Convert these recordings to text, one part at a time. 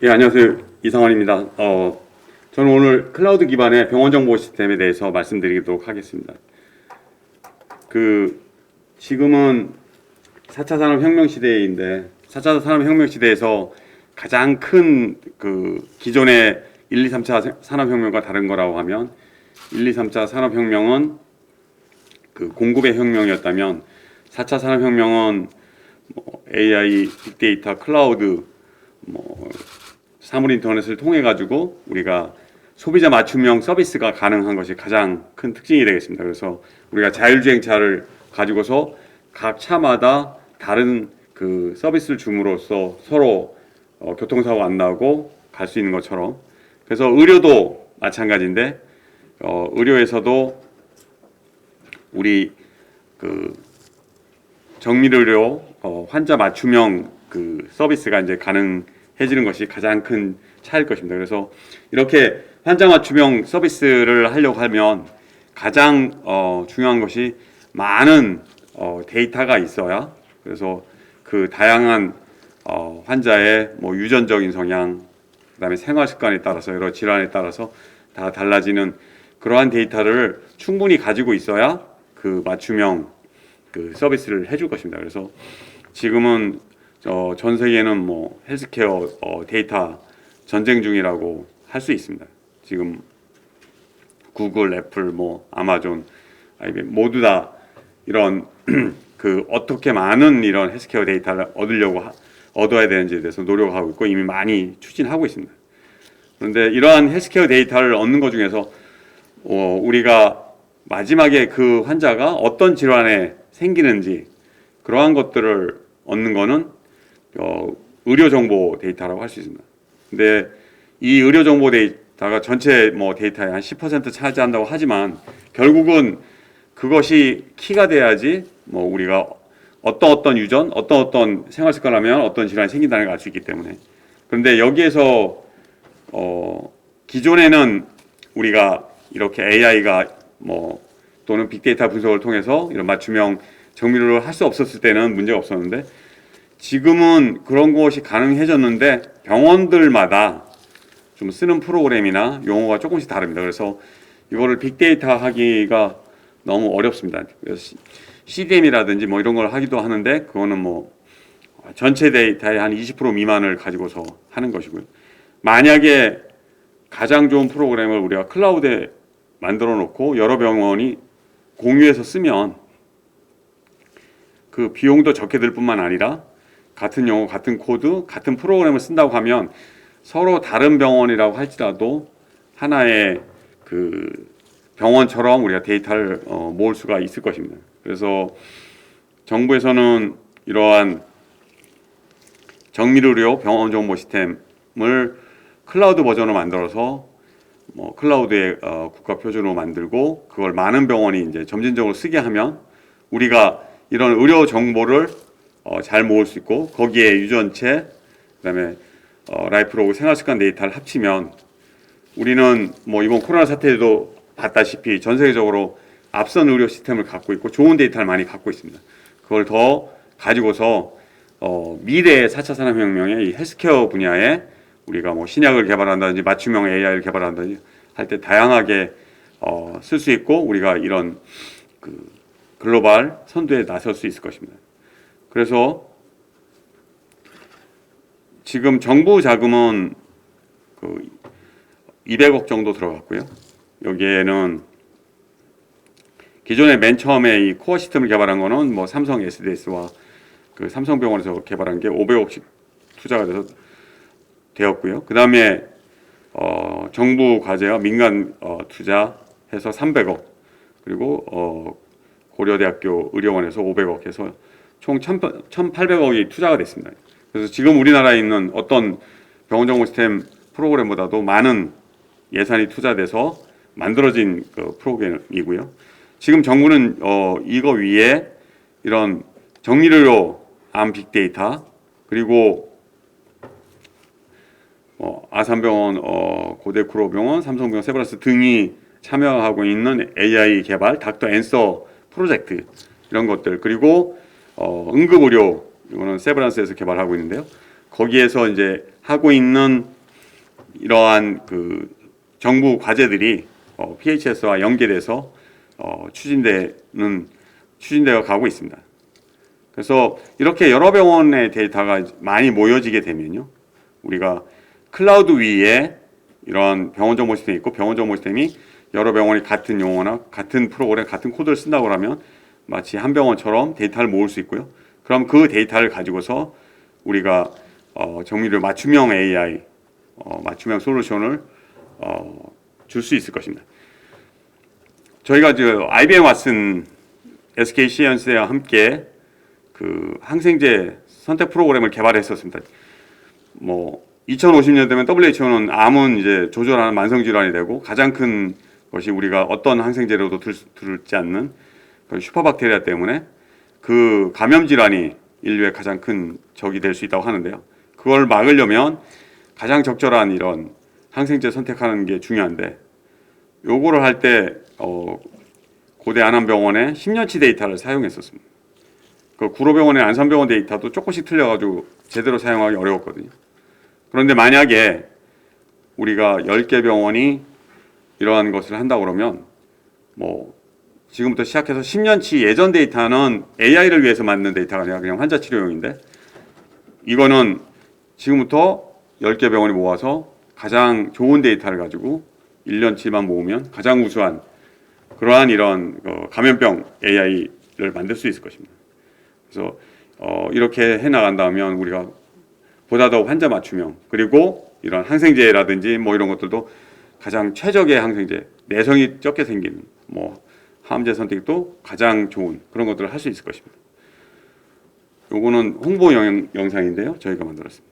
예, 안녕하세요. 이상원입니다. 저는 오늘 클라우드 기반의 병원 정보 시스템에 대해서 말씀드리도록 하겠습니다. 그, 지금은 4차 산업혁명 시대인데, 4차 산업혁명 시대에서 가장 큰 기존의 1, 2, 3차 산업혁명과 다른 거라고 하면, 1, 2, 3차 산업혁명은 공급의 혁명이었다면, 4차 산업혁명은 AI, 빅데이터, 클라우드, 사물 인터넷을 통해 가지고 우리가 소비자 맞춤형 서비스가 가능한 것이 가장 큰 특징이 되겠습니다. 그래서 우리가 자율주행차를 가지고서 각 차마다 다른 서비스를 줌으로써 서로 교통사고 안 나고 갈 수 있는 것처럼, 그래서 의료도 마찬가지인데, 의료에서도 우리 정밀의료 환자 맞춤형 서비스가 이제 가능해지는 것이 가장 큰 차이일 것입니다. 그래서 이렇게 환자 맞춤형 서비스를 하려고 하면 가장 중요한 것이 많은 데이터가 있어야, 그래서 다양한 환자의 유전적인 성향, 그다음에 생활 습관에 따라서 여러 질환에 따라서 다 달라지는 그러한 데이터를 충분히 가지고 있어야 맞춤형 서비스를 해줄 것입니다. 그래서 지금은 전 세계는 헬스케어 데이터 전쟁 중이라고 할 수 있습니다. 지금 구글, 애플, 아마존, IBM 모두 다 이런 어떻게 많은 이런 헬스케어 데이터를 얻어야 되는지에 대해서 노력하고 있고 이미 많이 추진하고 있습니다. 그런데 이러한 헬스케어 데이터를 얻는 것 중에서 우리가 마지막에 환자가 어떤 질환에 생기는지 그러한 것들을 얻는 거는 의료 정보 데이터라고 할 수 있습니다. 근데 이 의료 정보 데이터가 전체 데이터의 한 10% 차지한다고 하지만 결국은 그것이 키가 돼야지 우리가 어떤 유전, 어떤 생활 습관을 하면 어떤 질환이 생긴다는 걸 알 수 있기 때문에. 그런데 여기에서 기존에는 우리가 이렇게 AI가 또는 빅데이터 분석을 통해서 이런 맞춤형 정밀을 할 수 없었을 때는 문제가 없었는데, 지금은 그런 것이 가능해졌는데 병원들마다 좀 쓰는 프로그램이나 용어가 조금씩 다릅니다. 그래서 이거를 빅데이터 하기가 너무 어렵습니다. 그래서 CDM이라든지 이런 걸 하기도 하는데 그거는 전체 데이터의 한 20% 미만을 가지고서 하는 것이고요. 만약에 가장 좋은 프로그램을 우리가 클라우드에 만들어 놓고 여러 병원이 공유해서 쓰면 비용도 적게 들 뿐만 아니라 같은 용어, 같은 코드, 같은 프로그램을 쓴다고 하면 서로 다른 병원이라고 할지라도 하나의 병원처럼 우리가 데이터를 모을 수가 있을 것입니다. 그래서 정부에서는 이러한 정밀의료 병원 정보 시스템을 클라우드 버전으로 만들어서 클라우드의 국가 표준으로 만들고 그걸 많은 병원이 이제 점진적으로 쓰게 하면 우리가 이런 의료 정보를 잘 모을 수 있고 거기에 유전체, 그다음에 라이프로그 생활습관 데이터를 합치면 우리는 이번 코로나 사태에도 봤다시피 전 세계적으로 앞선 의료 시스템을 갖고 있고 좋은 데이터를 많이 갖고 있습니다. 그걸 더 가지고서 미래의 4차 산업혁명의 이 헬스케어 분야에 우리가 신약을 개발한다든지 맞춤형 AI를 개발한다든지 할 때 다양하게 쓸 수 있고 우리가 이런 글로벌 선두에 나설 수 있을 것입니다. 그래서 지금 정부 자금은 200억 정도 들어갔고요. 여기에는 기존에 맨 처음에 이 코어 시스템을 개발한 거는 삼성 SDS와 삼성병원에서 개발한 게 500억씩 투자가 되었고요. 그 다음에 정부 과제와 민간 투자해서 300억, 그리고 고려대학교 의료원에서 500억 해서 총 1,800억이 투자가 됐습니다. 그래서 지금 우리나라에 있는 어떤 병원정보 시스템 프로그램보다도 많은 예산이 투자돼서 만들어진 프로그램이고요. 지금 정부는 이거 위에 이런 정밀의료 암 빅데이터, 그리고 아산병원, 고대크로병원, 삼성병원, 세브란스 등이 참여하고 있는 AI 개발 닥터 앤서 프로젝트, 이런 것들, 그리고 응급의료, 이거는 세브란스에서 개발하고 있는데요. 거기에서 이제 하고 있는 이러한 그 정부 과제들이 PHS와 연계돼서 추진되어 가고 있습니다. 그래서 이렇게 여러 병원의 데이터가 많이 모여지게 되면요, 우리가 클라우드 위에 이런 병원 정보 시스템이 있고, 병원 정보 시스템이 여러 병원이 같은 용어나 같은 프로그램, 같은 코드를 쓴다고 하면 마치 한 병원처럼 데이터를 모을 수 있고요. 그럼 그 데이터를 가지고서 우리가 정밀의료 맞춤형 AI, 맞춤형 솔루션을 줄 수 있을 것입니다. 저희가 IBM 왓슨, SK 시언스와 함께 그 항생제 선택 프로그램을 개발했었습니다. 2050년 되면 WHO는 암은 이제 조절하는 만성 질환이 되고, 가장 큰 것이 우리가 어떤 항생제로도 들지 않는 그 슈퍼박테리아 때문에 그 감염 질환이 인류의 가장 큰 적이 될 수 있다고 하는데요. 그걸 막으려면 가장 적절한 이런 항생제 선택하는 게 중요한데, 요거를 할 때 고대 안암병원의 10년치 데이터를 사용했었습니다. 그 구로병원의 안산병원 데이터도 조금씩 틀려가지고 제대로 사용하기 어려웠거든요. 그런데 만약에 우리가 10개 병원이 이러한 것을 한다고 그러면 지금부터 시작해서 10년치 예전 데이터는 AI를 위해서 만든 데이터가 아니라 그냥 환자 치료용인데, 이거는 지금부터 10개 병원이 모아서 가장 좋은 데이터를 가지고 1년치만 모으면 가장 우수한 그러한 이런 감염병 AI를 만들 수 있을 것입니다. 그래서 이렇게 해나간다면 우리가 보다 더 환자 맞춤형, 그리고 이런 항생제라든지 이런 것들도 가장 최적의 항생제, 내성이 적게 생기는 항암제 선택도 가장 좋은 그런 것들을 할 수 있을 것입니다. 요거는 홍보 영상인데요, 저희가 만들었습니다.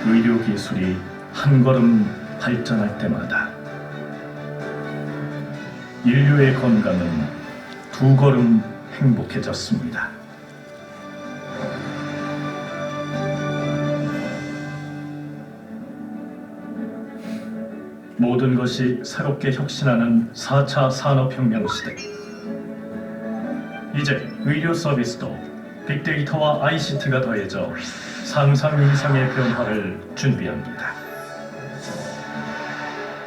의료 기술이 한 걸음 발전할 때마다 인류의 건강은 두 걸음 행복해졌습니다. 모든 것이 새롭게 혁신하는 4차 산업혁명 시대. 이제 의료 서비스도 빅데이터와 ICT가 더해져 상상 이상의 변화를 준비합니다.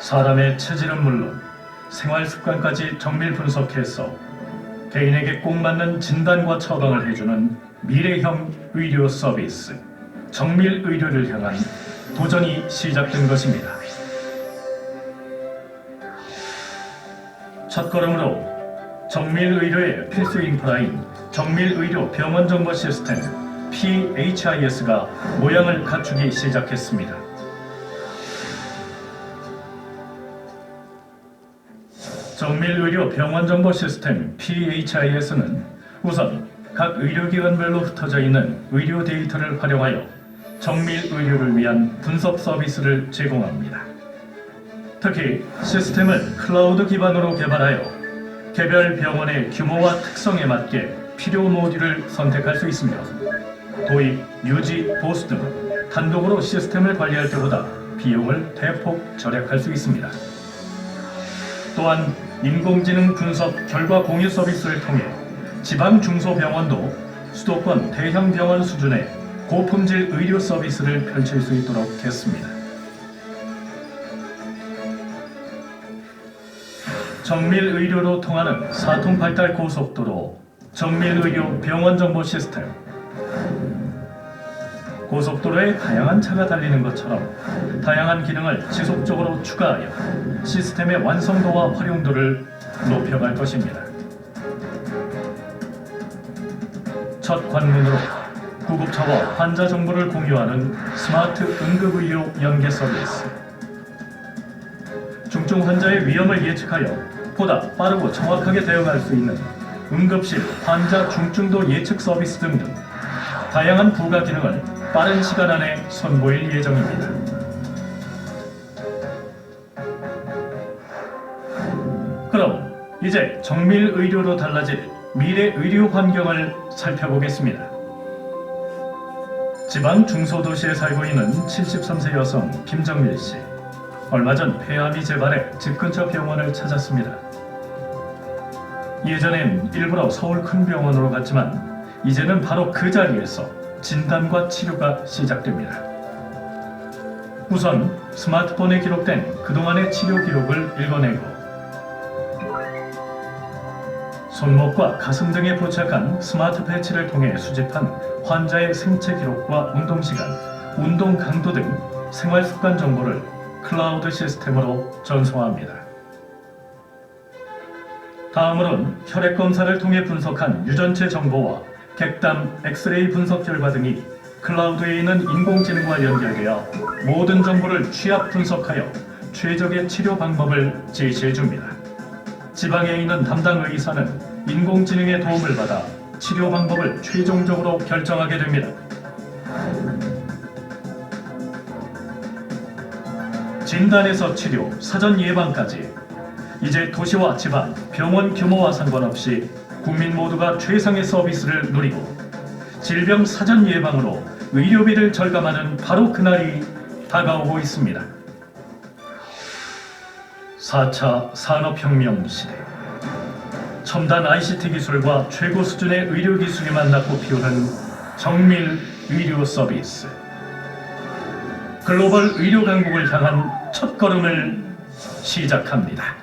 사람의 체질은 물론 생활 습관까지 정밀 분석해서 개인에게 꼭 맞는 진단과 처방을 해주는 미래형 의료 서비스, 정밀 의료를 향한 도전이 시작된 것입니다. 첫걸음으로 정밀 의료의 필수 인프라인 정밀 의료 병원 정보 시스템 PHIS가 모양을 갖추기 시작했습니다. 정밀의료 병원 정보 시스템 PHIS는 우선 각 의료기관별로 흩어져 있는 의료 데이터를 활용하여 정밀의료를 위한 분석 서비스를 제공합니다. 특히 시스템을 클라우드 기반으로 개발하여 개별 병원의 규모와 특성에 맞게 필요 모듈을 선택할 수 있으며, 도입, 유지, 보수 등 단독으로 시스템을 관리할 때보다 비용을 대폭 절약할 수 있습니다. 또한 인공지능 분석 결과 공유 서비스를 통해 지방 중소병원도 수도권 대형 병원 수준의 고품질 의료 서비스를 펼칠 수 있도록 했습니다. 정밀의료로 통하는 사통팔달 고속도로 정밀의료 병원 정보 시스템. 고속도로에 다양한 차가 달리는 것처럼 다양한 기능을 지속적으로 추가하여 시스템의 완성도와 활용도를 높여갈 것입니다. 첫 관문으로 구급차와 환자 정보를 공유하는 스마트 응급의료 연계 서비스. 중증 환자의 위험을 예측하여 보다 빠르고 정확하게 대응할 수 있는 응급실 환자 중증도 예측 서비스 등등 다양한 부가 기능을 빠른 시간 안에 선보일 예정입니다. 그럼 이제 정밀 의료로 달라질 미래 의료 환경을 살펴보겠습니다. 지방 중소도시에 살고 있는 73세 여성 김정밀 씨. 얼마 전 폐암이 재발해 집 근처 병원을 찾았습니다. 예전엔 일부러 서울 큰 병원으로 갔지만 이제는 바로 그 자리에서 진단과 치료가 시작됩니다. 우선 스마트폰에 기록된 그동안의 치료 기록을 읽어내고 손목과 가슴 등에 부착한 스마트 패치를 통해 수집한 환자의 생체 기록과 운동 시간, 운동 강도 등 생활 습관 정보를 클라우드 시스템으로 전송합니다. 다음으로는 혈액 검사를 통해 분석한 유전체 정보와 객담, 엑스레이 분석 결과 등이 클라우드에 있는 인공지능과 연결되어 모든 정보를 취합 분석하여 최적의 치료 방법을 제시해 줍니다. 지방에 있는 담당 의사는 인공지능의 도움을 받아 치료 방법을 최종적으로 결정하게 됩니다. 진단에서 치료, 사전 예방까지 이제 도시와 지방, 병원 규모와 상관없이 국민 모두가 최상의 서비스를 누리고 질병 사전 예방으로 의료비를 절감하는 바로 그날이 다가오고 있습니다. 4차 산업혁명 시대. 첨단 ICT 기술과 최고 수준의 의료 기술이 만나고 피우는 정밀 의료 서비스. 글로벌 의료 강국을 향한 첫걸음을 시작합니다.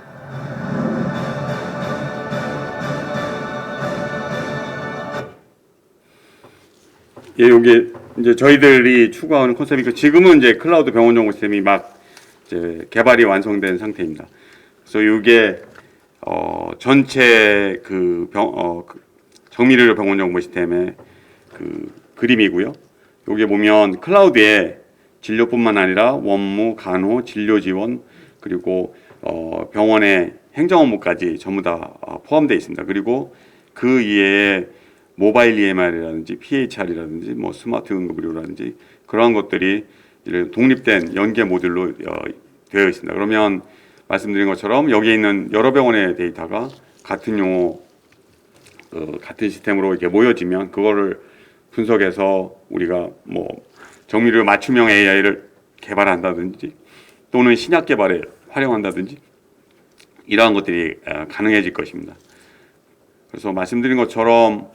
예, 요게 이제 저희들이 추구하는 컨셉이고 지금은 이제 클라우드 병원 정보 시스템이 막 이제 개발이 완성된 상태입니다. 그래서 요게 전체 그 정밀의료 병원 정보 시스템의 그 그림이고요. 요게 보면 클라우드에 진료뿐만 아니라 원무, 간호, 진료 지원 그리고 병원의 행정 업무까지 전부 다 포함되어 있습니다. 그리고 그 이외에 모바일 EMR이라든지 PHR이라든지 뭐 스마트 응급의료라든지 그러한 것들이 이제 독립된 연계 모듈로 되어 있습니다. 그러면 말씀드린 것처럼 여기에 있는 여러 병원의 데이터가 같은 용어, 같은 시스템으로 이렇게 모여지면 그거를 분석해서 우리가 뭐 정밀의료 맞춤형 AI를 개발한다든지 또는 신약 개발에 활용한다든지 이러한 것들이 가능해질 것입니다. 그래서 말씀드린 것처럼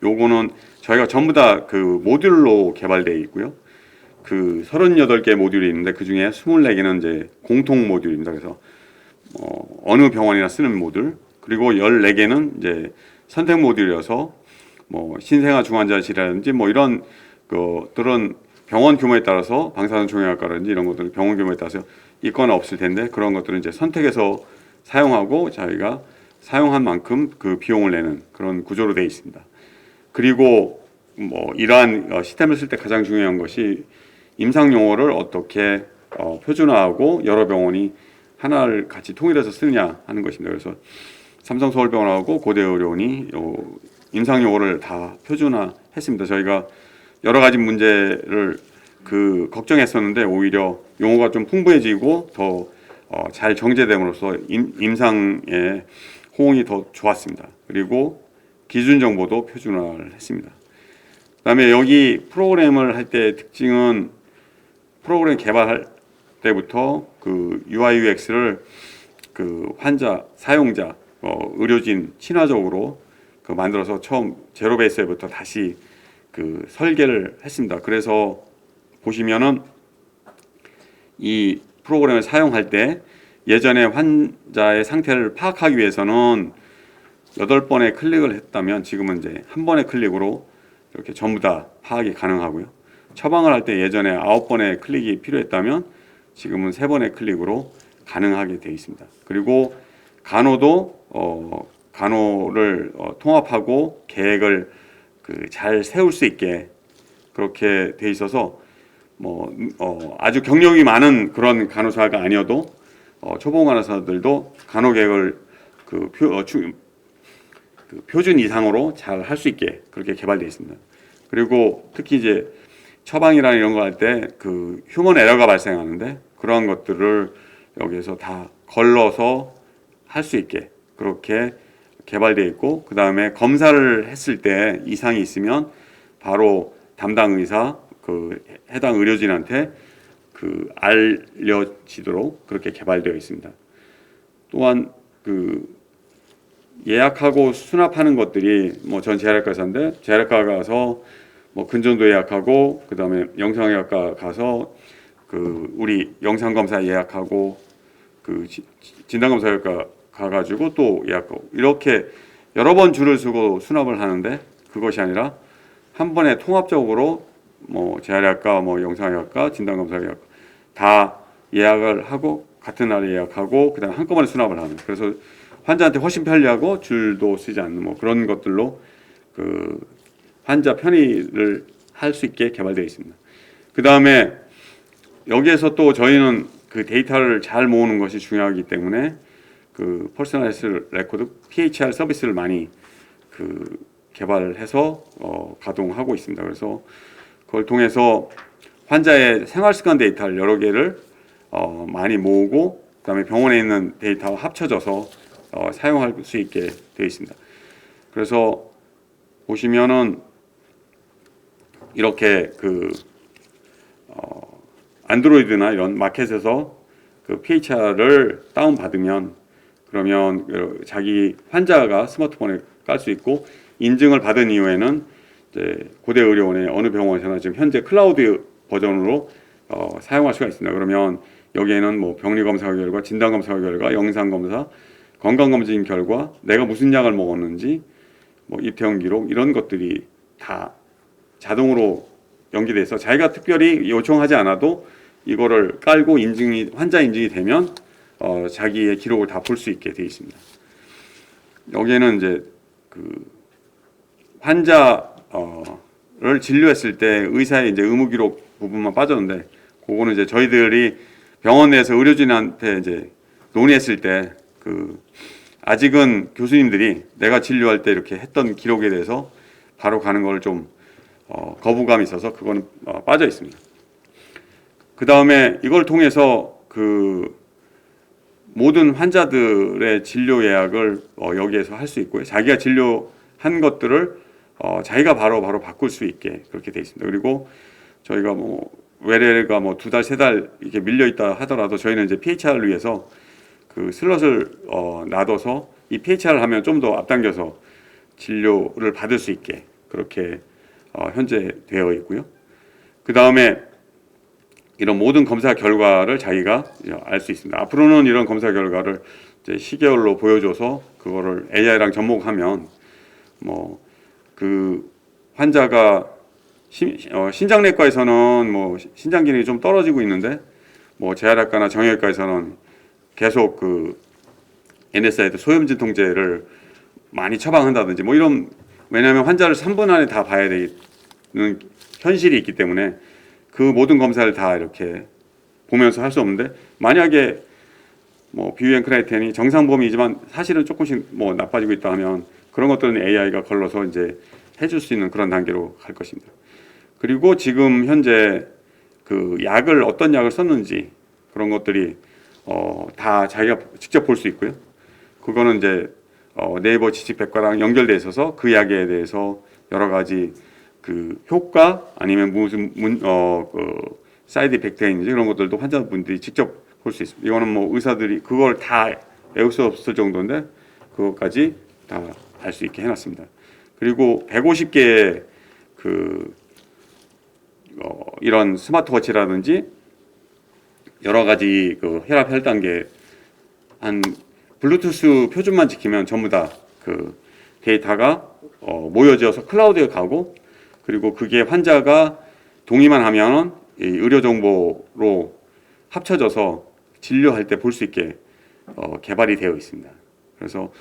요거는 저희가 전부 다 그 모듈로 개발되어 있고요. 그 38개 모듈이 있는데 그 중에 24개는 이제 공통 모듈입니다. 그래서 어느 병원이나 쓰는 모듈, 그리고 14개는 이제 선택 모듈이어서 뭐 신생아 중환자실이라든지 뭐 이런 것들은 병원 규모에 따라서 방사선 종양학과라든지 이런 것들은 병원 규모에 따라서 있거나 없을 텐데 그런 것들은 이제 선택해서 사용하고 저희가 사용한 만큼 그 비용을 내는 그런 구조로 되어 있습니다. 그리고 뭐 이러한 시스템을 쓸 때 가장 중요한 것이 임상 용어를 어떻게 표준화하고 여러 병원이 하나를 같이 통일해서 쓰느냐 하는 것입니다. 그래서 삼성서울병원하고 고대의료원이 임상 용어를 다 표준화했습니다. 저희가 여러 가지 문제를 걱정했었는데 오히려 용어가 좀 풍부해지고 더 잘 정제됨으로써 임상의 호응이 더 좋았습니다. 그리고 기준 정보도 표준화를 했습니다. 그다음에 여기 프로그램을 할 때 특징은 프로그램 개발할 때부터 그 UI UX를 그 환자, 사용자, 의료진 친화적으로 만들어서 처음 제로 베이스부터 다시 그 설계를 했습니다. 그래서 보시면은 이 프로그램을 사용할 때 예전에 환자의 상태를 파악하기 위해서는 8번의 클릭을 했다면 지금은 이제 한 번의 클릭으로 이렇게 전부 다 파악이 가능하고요. 처방을 할 때 예전에 9번의 클릭이 필요했다면 지금은 3번의 클릭으로 가능하게 되어 있습니다. 그리고 간호도 간호를 통합하고 계획을 잘 세울 수 있게 그렇게 돼 있어서 아주 경력이 많은 그런 간호사가 아니어도 초보 간호사들도 간호 계획을 표준 이상으로 잘 할 수 있게 그렇게 개발되어 있습니다. 그리고 특히 이제 처방이나 이런 거 할 때 그 휴먼 에러가 발생하는데 그러한 것들을 여기에서 다 걸러서 할 수 있게 그렇게 개발되어 있고, 그 다음에 검사를 했을 때 이상이 있으면 바로 담당 의사 그 해당 의료진한테 그 알려지도록 그렇게 개발되어 있습니다. 또한 그 예약하고 수납하는 것들이 뭐 전 재활과 의사인데 재활과 가서 뭐 근전도 예약하고 그다음에 영상의학과 가서 그 우리 영상 검사 예약하고 그 진단 검사가 가가지고 또 예약하고 이렇게 여러 번 줄을 서고 수납을 하는데 그것이 아니라 한 번에 통합적으로 뭐 재활의학과, 뭐 영상의학과, 진단 검사의학과 다 예약을 하고 같은 날에 예약하고 그다음 한꺼번에 수납을 하는. 그래서 환자한테 훨씬 편리하고 줄도 쓰지 않는 뭐 그런 것들로 그 환자 편의를 할 수 있게 개발되어 있습니다. 그 다음에 여기에서 또 저희는 그 데이터를 잘 모으는 것이 중요하기 때문에 그 퍼스널라이즈 레코드 PHR 서비스를 많이 그 개발해서 가동하고 있습니다. 그래서 그걸 통해서 환자의 생활 습관 데이터를 여러 개를 많이 모으고 그다음에 병원에 있는 데이터와 합쳐져서 사용할 수 있게 되어 있습니다. 그래서 보시면은 이렇게 그 안드로이드나 이런 마켓에서 그 PHR을 다운 받으면 그러면 자기 환자가 스마트폰에 깔 수 있고 인증을 받은 이후에는 이제 고대 의료원의 어느 병원에서나 지금 현재 클라우드 버전으로 사용할 수가 있습니다. 그러면 여기에는 뭐 병리 검사 결과, 진단 검사 결과, 영상 검사, 건강 검진 결과, 내가 무슨 약을 먹었는지, 뭐 입퇴원 기록 이런 것들이 다 자동으로 연기돼서 자기가 특별히 요청하지 않아도 이거를 깔고 인증이 환자 인증이 되면 자기의 기록을 다 볼 수 있게 되어 있습니다. 여기에는 이제 그 환자를 진료했을 때 의사의 이제 의무 기록 부분만 빠졌는데 그거는 이제 저희들이 병원 내에서 의료진한테 이제 논의했을 때 그 아직은 교수님들이 내가 진료할 때 이렇게 했던 기록에 대해서 바로 가는 걸 좀 거부감이 있어서 그거는 빠져 있습니다. 그 다음에 이걸 통해서 그 모든 환자들의 진료 예약을 여기에서 할 수 있고요. 자기가 진료한 것들을 자기가 바로 바꿀 수 있게 그렇게 되어 있습니다. 그리고 저희가 뭐 외래가 뭐 2달, 3달 이렇게 밀려 있다 하더라도 저희는 이제 PHR을 위해서 그 슬롯을 놔둬서 이 PHR을 하면 좀 더 앞당겨서 진료를 받을 수 있게 그렇게 현재 되어 있고요. 그 다음에 이런 모든 검사 결과를 자기가 알 수 있습니다. 앞으로는 이런 검사 결과를 이제 시계열로 보여줘서 그거를 AI랑 접목하면 뭐 그 환자가 신장내과에서는 뭐 신장 기능이 좀 떨어지고 있는데 뭐 재활학과나 정형외과에서는 계속 그 NSAID 소염진 통제를 많이 처방한다든지 뭐 이런 왜냐하면 환자를 3분 안에 다 봐야 되는 현실이 있기 때문에 그 모든 검사를 다 이렇게 보면서 할 수 없는데 만약에 뭐 비유행 크라이텐이 정상 범위이지만 사실은 조금씩 뭐 나빠지고 있다 하면 그런 것들은 AI가 걸러서 이제 해줄 수 있는 그런 단계로 갈 것입니다. 그리고 지금 현재 그 약을 어떤 약을 썼는지 그런 것들이 다 자기가 직접 볼 수 있고요. 그거는 이제 네이버 지식백과랑 연결돼 있어서 그 약에 대해서 여러 가지 그 효과 아니면 무슨 그 사이드 이펙트인지 이런 것들도 환자분들이 직접 볼 수 있습니다. 이거는 뭐 의사들이 그걸 다 외울 수 없을 정도인데 그것까지 다 알 수 있게 해놨습니다. 그리고 150개의 그 이런 스마트워치라든지 여러 가지 그 혈압 혈당계 한 블루투스 표준만 지키면 전부 다 그 데이터가 모여져서 클라우드에 가고 그리고 그게 환자가 동의만 하면은 이 의료 정보로 합쳐져서 진료할 때 볼 수 있게 개발이 되어 있습니다. 그래서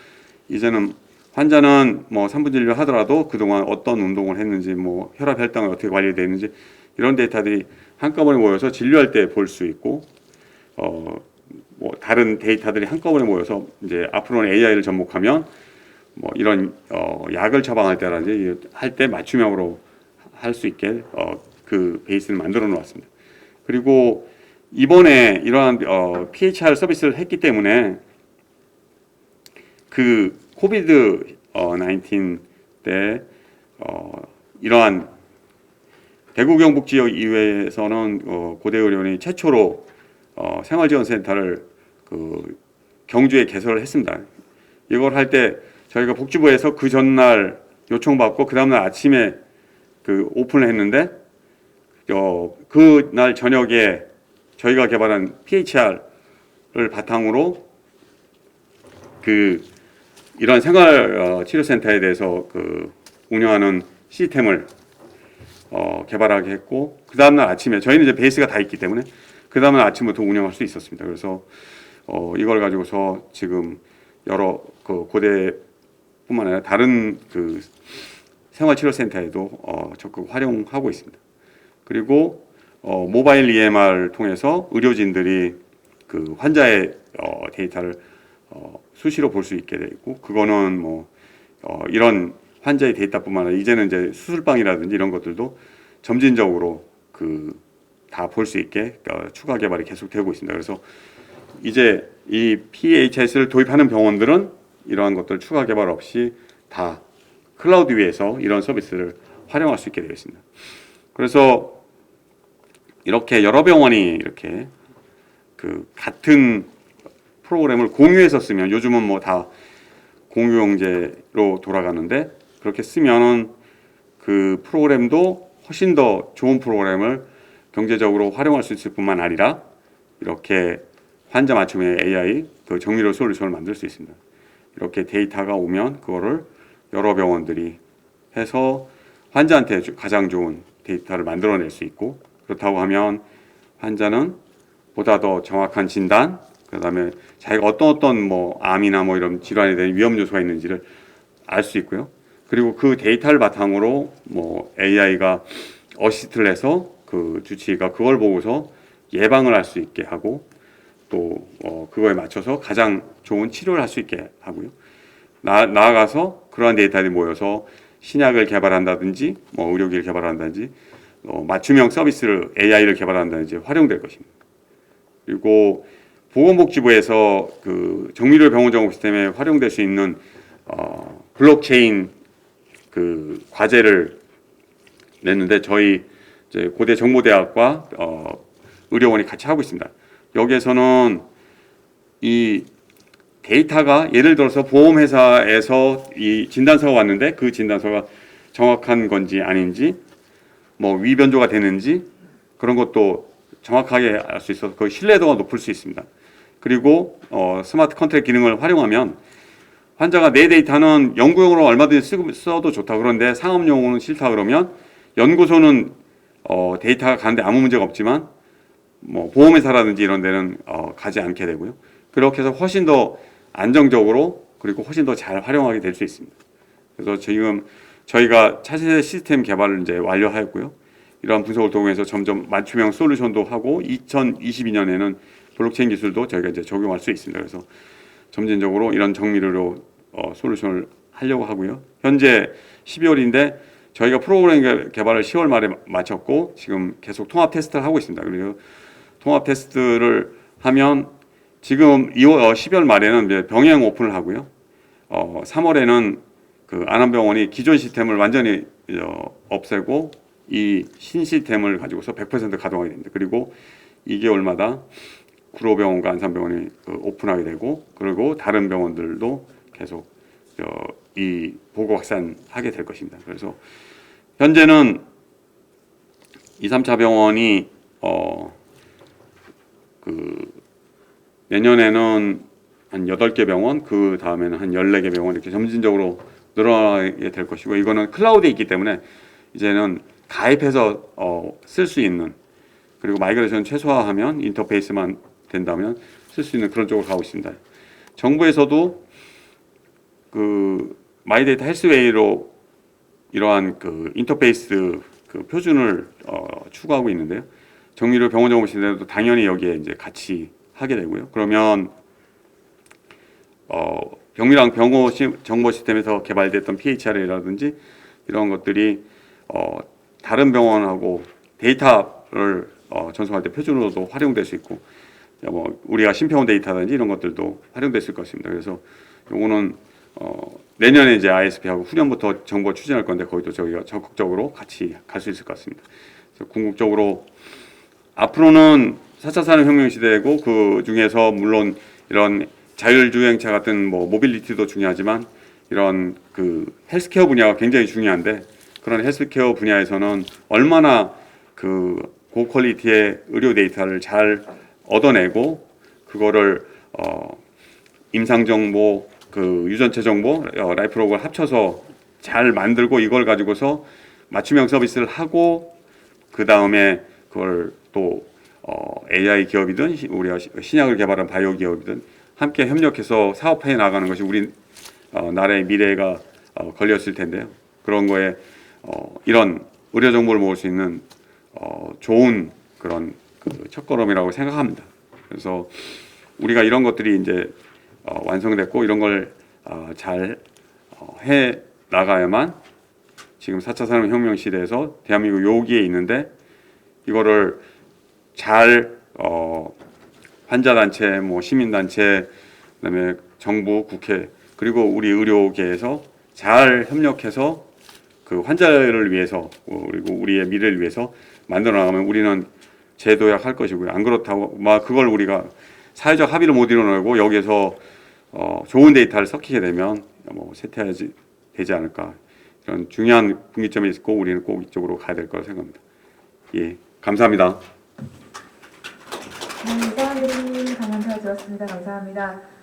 이제는 환자는 뭐 3분 진료 하더라도 그동안 어떤 운동을 했는지 뭐 혈압 혈당이 어떻게 관리되는지 이런 데이터들이 한꺼번에 모여서 진료할 때 볼 수 있고 뭐 다른 데이터들이 한꺼번에 모여서 이제 앞으로는 AI를 접목하면 뭐 이런 약을 처방할 때라든지 할 때 맞춤형으로 할 수 있게 그 베이스를 만들어 놓았습니다. 그리고 이번에 이러한 PHR 서비스를 했기 때문에 그 코비드 19 때 이러한 대구 경북 지역 이외에서는 고대 의료원이 최초로 생활지원센터를 그 경주에 개설을 했습니다. 이걸 할 때 저희가 복지부에서 그 전날 요청받고 그 다음날 아침에 그 오픈을 했는데 그날 저녁에 저희가 개발한 PHR을 바탕으로 그 이런 생활 치료센터에 대해서 그 운영하는 시스템을 개발하게 했고 그 다음날 아침에 저희는 이제 베이스가 다 있기 때문에 그 다음날 아침부터 운영할 수 있었습니다. 그래서 이걸 가지고서 지금 여러 그 고대뿐만 아니라 다른 그 생활치료센터에도 적극 활용하고 있습니다. 그리고 모바일 EMR을 통해서 의료진들이 그 환자의 데이터를 수시로 볼 수 있게 되고 그거는 뭐 이런 환자의 데이터뿐만 아니라 이제는 이제 수술방이라든지 이런 것들도 점진적으로 그 다 볼 수 있게 추가 개발이 계속되고 있습니다. 그래서 이제 이 PHS를 도입하는 병원들은 이러한 것들 추가 개발 없이 다 클라우드 위에서 이런 서비스를 활용할 수 있게 되어 있습니다. 그래서 이렇게 여러 병원이 이렇게 그 같은 프로그램을 공유해서 쓰면 요즘은 뭐 다 공유형제로 돌아가는데 그렇게 쓰면은 그 프로그램도 훨씬 더 좋은 프로그램을 경제적으로 활용할 수 있을 뿐만 아니라 이렇게 환자 맞춤의 AI 그 정밀호 솔루션을 만들 수 있습니다. 이렇게 데이터가 오면 그거를 여러 병원들이 해서 환자한테 가장 좋은 데이터를 만들어낼 수 있고 그렇다고 하면 환자는 보다 더 정확한 진단 그다음에 자기가 어떤 뭐 암이나 뭐 이런 질환에 대한 위험 요소가 있는지를 알 수 있고요. 그리고 그 데이터를 바탕으로 뭐 AI가 어시스트를 해서 그 주치의가 그걸 보고서 예방을 할 수 있게 하고 또 그거에 맞춰서 가장 좋은 치료를 할 수 있게 하고요. 나아가서 그러한 데이터들이 모여서 신약을 개발한다든지 뭐 의료기를 개발한다든지 맞춤형 서비스를 AI를 개발한다든지 활용될 것입니다. 그리고 보건복지부에서 그 정밀 병원 정보 시스템에 활용될 수 있는 블록체인 그 과제를 냈는데 저희 이제 고대 정보대학과 의료원이 같이 하고 있습니다. 여기에서는 이 데이터가 예를 들어서 보험회사에서 이 진단서가 왔는데 그 진단서가 정확한 건지 아닌지 뭐 위변조가 되는지 그런 것도 정확하게 알 수 있어서 그 신뢰도가 높을 수 있습니다. 그리고 스마트 컨트랙 기능을 활용하면 환자가 내 데이터는 연구용으로 얼마든지 써도 좋다 그런데 상업용으로는 싫다 그러면 연구소는 데이터가 가는데 아무 문제가 없지만 뭐 보험회사라든지 이런 데는 가지 않게 되고요. 그렇게 해서 훨씬 더 안정적으로 그리고 훨씬 더 잘 활용하게 될 수 있습니다. 그래서 지금 저희가 차세대 시스템 개발을 이제 완료하였고요. 이러한 분석을 통해서 점점 맞춤형 솔루션도 하고 2022년에는 블록체인 기술도 저희가 이제 적용할 수 있습니다. 그래서 점진적으로 이런 정밀의료 솔루션을 하려고 하고요. 현재 12월인데 저희가 프로그램 개발을 10월 말에 마쳤고 지금 계속 통합 테스트를 하고 있습니다. 그리고 통합 테스트를 하면 지금 12월 말에는 이제 병행 오픈을 하고요. 3월에는 그 안암병원이 기존 시스템을 완전히 없애고 이 신시스템을 가지고서 100% 가동하게 됩니다. 그리고 2개월마다 구로병원과 안산병원이 오픈하게 되고 그리고 다른 병원들도 계속 이 보고 확산하게 될 것입니다. 그래서 현재는 2, 3차 병원이 그 내년에는 한 8개 병원, 그 다음에는 한 14개 병원 이렇게 점진적으로 늘어나게 될 것이고 이거는 클라우드에 있기 때문에 이제는 가입해서 쓸 수 있는 그리고 마이그레이션 최소화하면 인터페이스만 된다면 쓸 수 있는 그런 쪽으로 가고 있습니다. 정부에서도 그 마이데이터 헬스웨이로 이러한 그 인터페이스 그 표준을 추구하고 있는데요. 정밀의료 병원 정보 시스템도 당연히 여기에 이제 같이 하게 되고요. 그러면 병미랑 병호 정보 시스템에서 개발됐던 PHR이라든지 이런 것들이 다른 병원하고 데이터를 전송할 때 표준으로도 활용될 수 있고 뭐 우리가 심평원 데이터든지 이런 것들도 활용될 수 있을 것입니다. 그래서 요거는 내년에 이제 ISP하고 후년부터 정보 추진할 건데 거기도 저희가 적극적으로 같이 갈 수 있을 것 같습니다. 그래서 궁극적으로 앞으로는 4차 산업혁명 시대이고 그 중에서 물론 이런 자율주행차 같은 뭐 모빌리티도 중요하지만 이런 그 헬스케어 분야가 굉장히 중요한데 그런 헬스케어 분야에서는 얼마나 그 고퀄리티의 의료 데이터를 잘 얻어내고 그거를 임상 정보, 그 유전체 정보, 라이프로그를 합쳐서 잘 만들고 이걸 가지고서 맞춤형 서비스를 하고 그 다음에 그걸 또 AI 기업이든 우리가 신약을 개발한 바이오 기업이든 함께 협력해서 사업해 나가는 것이 우리 나라의 미래가 걸렸을 텐데요. 그런 거에 이런 의료 정보를 모을 수 있는 좋은 그런 그 첫걸음이라고 생각합니다. 그래서 우리가 이런 것들이 이제 완성됐고 이런 걸 잘 해 나가야만 지금 4차 산업혁명 시대에서 대한민국 여기에 있는데 이거를 잘 환자단체, 뭐 시민단체, 그다음에 정부, 국회 그리고 우리 의료계에서 잘 협력해서 그 환자를 위해서 그리고 우리의 미래를 위해서 만들어 나가면 우리는 재도약할 것이고요. 안 그렇다고 막 그걸 우리가 사회적 합의를 못 이뤄내고 여기에서 좋은 데이터를 섞이게 되면 뭐 쇠퇴하지 되지 않을까 이런 중요한 분기점이 있고 우리는 꼭 이쪽으로 가야 될 거라 생각합니다. 예, 감사합니다. 네, 이사원님 강연 잘 들었습니다. 감사합니다.